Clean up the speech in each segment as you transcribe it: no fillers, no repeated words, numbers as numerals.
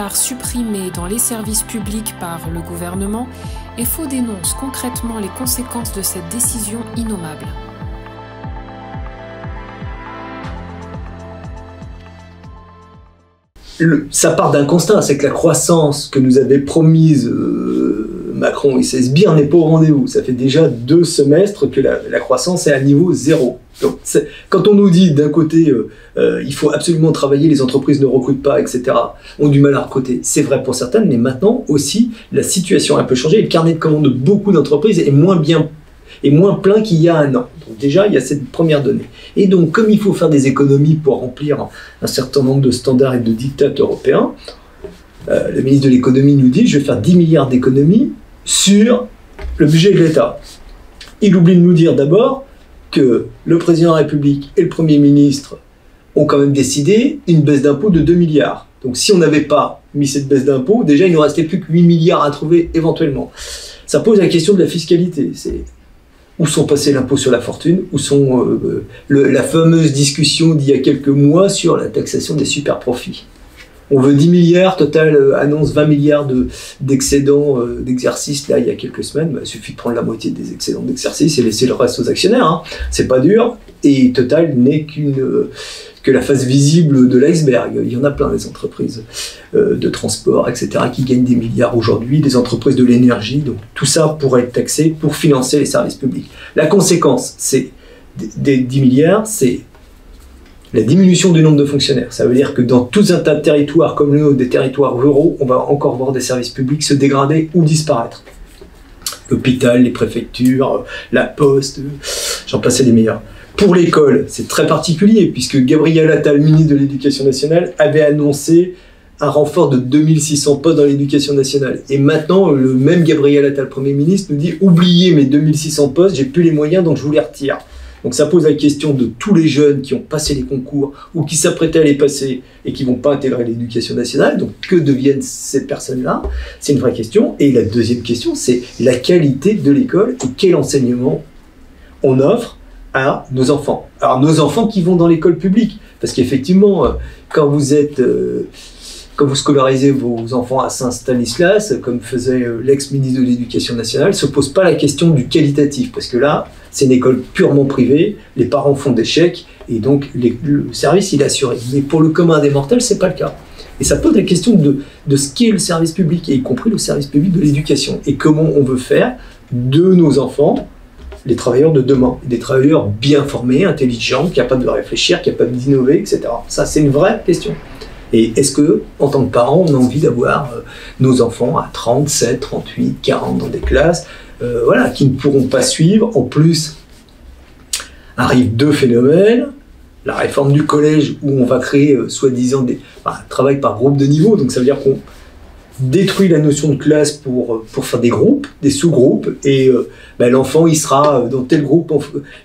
milliards supprimés dans les services publics par le gouvernement, FO dénonce concrètement les conséquences de cette décision innommable. Ça part d'un constat, c'est que la croissance que nous avait promise Macron et ses sbires n'est pas au rendez-vous. Ça fait déjà 2 semestres que la croissance est à niveau 0. Donc, quand on nous dit d'un côté il faut absolument travailler, les entreprises ne recrutent pas, etc., ont du mal à recruter, c'est vrai pour certaines, mais maintenant aussi la situation a un peu changé. Le carnet de commandes de beaucoup d'entreprises est moins plein qu'il y a 1 an. Donc déjà, il y a cette première donnée. Et donc, comme il faut faire des économies pour remplir un certain nombre de standards et de diktats européens, le ministre de l'économie nous dit « je vais faire 10 milliards d'économies sur le budget de l'État ». Il oublie de nous dire d'abord que le président de la République et le Premier ministre ont quand même décidé une baisse d'impôts de 2 milliards. Donc si on n'avait pas mis cette baisse d'impôts, déjà il ne nous restait plus que 8 milliards à trouver éventuellement. Ça pose la question de la fiscalité. Où sont passés l'impôt sur la fortune, où sont la fameuse discussion d'il y a quelques mois sur la taxation des super profits. On veut 10 milliards, Total annonce 20 milliards d'excédents d'exercice là il y a quelques semaines. Il suffit de prendre la moitié des excédents d'exercice et laisser le reste aux actionnaires. Hein. C'est pas dur. Et Total n'est que la face visible de l'iceberg. Il y en a plein des entreprises de transport, etc., qui gagnent des milliards aujourd'hui, des entreprises de l'énergie. Donc tout ça pourrait être taxé pour financer les services publics. La conséquence, c'est des 10 milliards, c'est la diminution du nombre de fonctionnaires. Ça veut dire que dans tout un tas de territoires comme le nôtre, des territoires ruraux, on va encore voir des services publics se dégrader ou disparaître. L'hôpital, les préfectures, la poste, j'en passais des meilleurs. Pour l'école, c'est très particulier, puisque Gabriel Attal, ministre de l'Éducation nationale, avait annoncé un renfort de 2600 postes dans l'éducation nationale. Et maintenant, le même Gabriel Attal, Premier ministre, nous dit « oubliez mes 2600 postes, j'ai plus les moyens, donc je vous les retire ». Donc ça pose la question de tous les jeunes qui ont passé les concours ou qui s'apprêtaient à les passer et qui ne vont pas intégrer l'éducation nationale. Donc que deviennent ces personnes-là? C'est une vraie question. Et la deuxième question, c'est la qualité de l'école et quel enseignement on offre à nos enfants. Alors nos enfants qui vont dans l'école publique, parce qu'effectivement, quand vous scolarisez vos enfants à Saint-Stanislas, comme faisait l'ex-ministre de l'Éducation nationale, ne se pose pas la question du qualitatif, parce que là, c'est une école purement privée, les parents font des chèques, et donc le service, il est assuré. Mais pour le commun des mortels, ce n'est pas le cas. Et ça pose la question de ce qu'est le service public, et y compris le service public de l'éducation, et comment on veut faire de nos enfants les travailleurs de demain, des travailleurs bien formés, intelligents, capables de réfléchir, capables d'innover, etc. Ça, c'est une vraie question. Et est-ce que, en tant que parents, on a envie d'avoir nos enfants à 37, 38, 40 dans des classes, voilà, qui ne pourront pas suivre? En plus, arrivent 2 phénomènes. La réforme du collège, où on va créer, soi-disant, un travail par groupe de niveau. Donc ça veut dire qu'on détruit la notion de classe pour faire des groupes, des sous-groupes, et l'enfant, il sera dans tel groupe,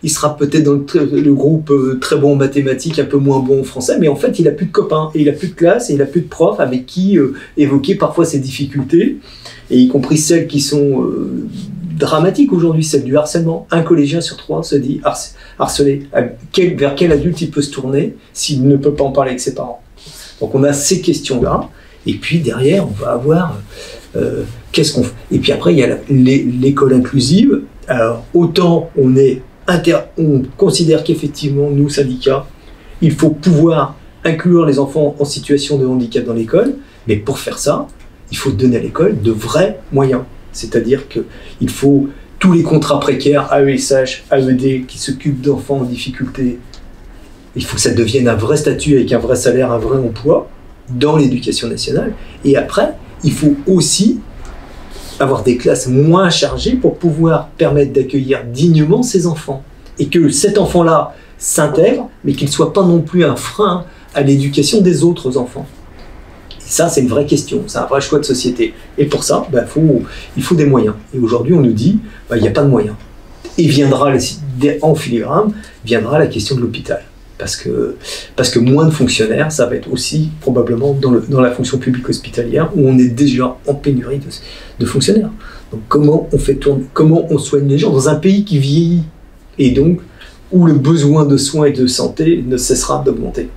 il sera peut-être dans le groupe très bon en mathématiques, un peu moins bon en français, mais en fait, il n'a plus de copains, et il n'a plus de classe, et il n'a plus de profs avec qui évoquer parfois ses difficultés, et y compris celles qui sont dramatiques aujourd'hui, celle du harcèlement. Un collégien sur 3 se dit harcelé. Vers quel adulte il peut se tourner s'il ne peut pas en parler avec ses parents? Donc on a ces questions-là. Et puis derrière, on va avoir qu'est-ce qu'on fait. Et puis après, il y a l'école inclusive. Alors, autant on considère qu'effectivement, nous, syndicats, il faut pouvoir inclure les enfants en situation de handicap dans l'école, mais pour faire ça, il faut donner à l'école de vrais moyens. C'est-à-dire qu'il faut tous les contrats précaires, AESH, AED, qui s'occupent d'enfants en difficulté, il faut que ça devienne un vrai statut avec un vrai salaire, un vrai emploi dans l'éducation nationale. Et après, il faut aussi avoir des classes moins chargées pour pouvoir permettre d'accueillir dignement ces enfants. Et que cet enfant-là s'intègre, mais qu'il ne soit pas non plus un frein à l'éducation des autres enfants. Et ça, c'est une vraie question, c'est un vrai choix de société. Et pour ça, il faut des moyens. Et aujourd'hui, on nous dit, il n'y a pas de moyens. Et en filigrane, viendra la question de l'hôpital. Parce que moins de fonctionnaires, ça va être aussi probablement dans la fonction publique hospitalière où on est déjà en pénurie de fonctionnaires. Donc comment on soigne les gens dans un pays qui vieillit et donc où le besoin de soins et de santé ne cessera d'augmenter.